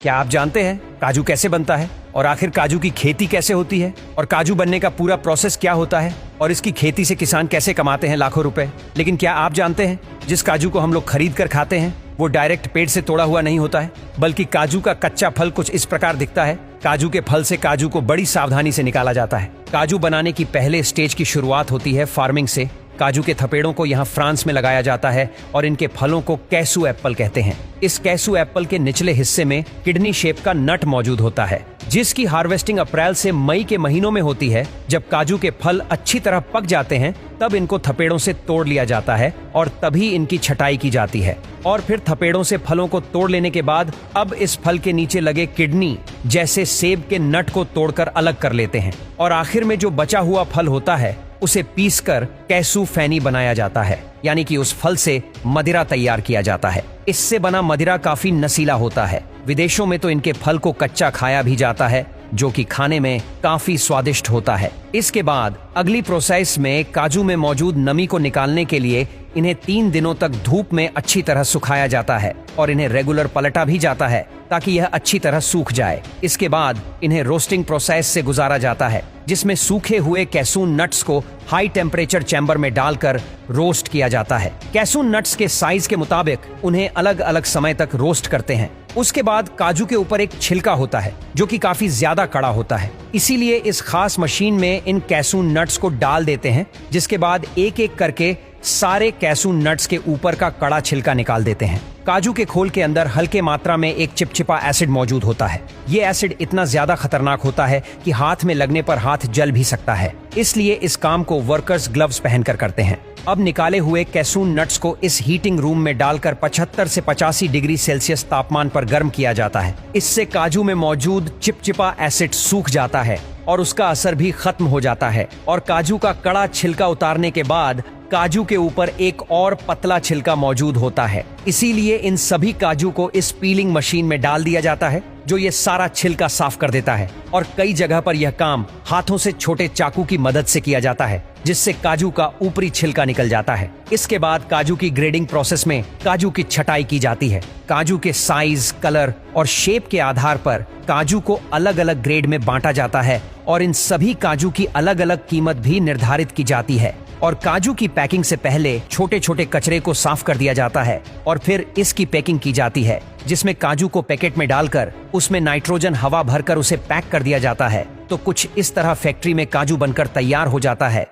क्या आप जानते हैं काजू कैसे बनता है और आखिर काजू की खेती कैसे होती है और काजू बनने का पूरा प्रोसेस क्या होता है और इसकी खेती से किसान कैसे कमाते हैं लाखों रुपए। लेकिन क्या आप जानते हैं जिस काजू को हम लोग खरीद कर खाते हैं वो डायरेक्ट पेड़ से तोड़ा हुआ नहीं होता है, बल्कि काजू का कच्चा फल कुछ इस प्रकार दिखता है। काजू के फल से काजू को बड़ी सावधानी से निकाला जाता है। काजू बनाने की पहले स्टेज की शुरुआत होती है फार्मिंग से। काजू के थपेड़ों को यहाँ फ्रांस में लगाया जाता है और इनके फलों को कैसू एप्पल कहते हैं। इस कैसू एप्पल के निचले हिस्से में किडनी शेप का नट मौजूद होता है, जिसकी हार्वेस्टिंग अप्रैल से मई के महीनों में होती है। जब काजू के फल अच्छी तरह पक जाते हैं तब इनको थपेड़ों से तोड़ लिया जाता है और तभी इनकी छटाई की जाती है। और फिर थपेड़ों से फलों को तोड़ लेने के बाद अब इस फल के नीचे लगे किडनी जैसे सेब के नट को तोड़कर अलग कर लेते हैं और आखिर में जो बचा हुआ फल होता है उसे पीसकर कैसू फैनी बनाया जाता है, यानी कि उस फल से मदिरा तैयार किया जाता है। इससे बना मदिरा काफी नशीला होता है। विदेशों में तो इनके फल को कच्चा खाया भी जाता है, जो कि खाने में काफी स्वादिष्ट होता है। इसके बाद अगली प्रोसेस में काजू में मौजूद नमी को निकालने के लिए इन्हें 3 दिनों तक धूप में अच्छी तरह सुखाया जाता है और इन्हें रेगुलर पलटा भी जाता है ताकि यह अच्छी तरह सूख जाए। इसके बाद इन्हें रोस्टिंग प्रोसेस से गुजारा जाता है, जिसमें सूखे हुए कैसून नट्स को हाई टेम्परेचर चैम्बर में डालकर रोस्ट किया जाता है। कैसून नट्स के साइज के मुताबिक उन्हें अलग अलग समय तक रोस्ट करते हैं। उसके बाद काजू के ऊपर एक छिलका होता है जो कि काफी ज्यादा कड़ा होता है, इसीलिए इस खास मशीन में इन कैसून नट्स को डाल देते हैं, जिसके बाद एक एक करके सारे कैसून नट्स के ऊपर का कड़ा छिलका निकाल देते हैं। काजू के खोल के अंदर हल्के मात्रा में एक चिपचिपा एसिड मौजूद होता है। ये एसिड इतना ज्यादा खतरनाक होता है कि हाथ में लगने पर हाथ जल भी सकता है, इसलिए इस काम को वर्कर्स ग्लव्स पहनकर करते हैं। अब निकाले हुए कैसून नट्स को इस हीटिंग रूम में डालकर 75 से 85 डिग्री सेल्सियस तापमान पर गर्म किया जाता है। इससे काजू में मौजूद चिपचिपा एसिड सूख जाता है और उसका असर भी खत्म हो जाता है और काजू का कड़ा छिलका उतारने के बाद काजू के ऊपर एक और पतला छिलका मौजूद होता है। इसीलिए इन सभी काजू को इस पीलिंग मशीन में डाल दिया जाता है, जो ये सारा छिलका साफ कर देता है। और कई जगह पर यह काम हाथों से छोटे चाकू की मदद से किया जाता है, जिससे काजू का ऊपरी छिलका निकल जाता है। इसके बाद काजू की ग्रेडिंग प्रोसेस में काजू की छटाई की जाती है। काजू के साइज, कलर और शेप के आधार पर काजू को अलग अलग ग्रेड में बांटा जाता है और इन सभी काजू की अलग अलग कीमत भी निर्धारित की जाती है। और काजू की पैकिंग से पहले छोटे छोटे कचरे को साफ कर दिया जाता है और फिर इसकी पैकिंग की जाती है, जिसमें काजू को पैकेट में डालकर उसमें नाइट्रोजन हवा भरकर उसे पैक कर दिया जाता है। तो कुछ इस तरह फैक्ट्री में काजू बनकर तैयार हो जाता है।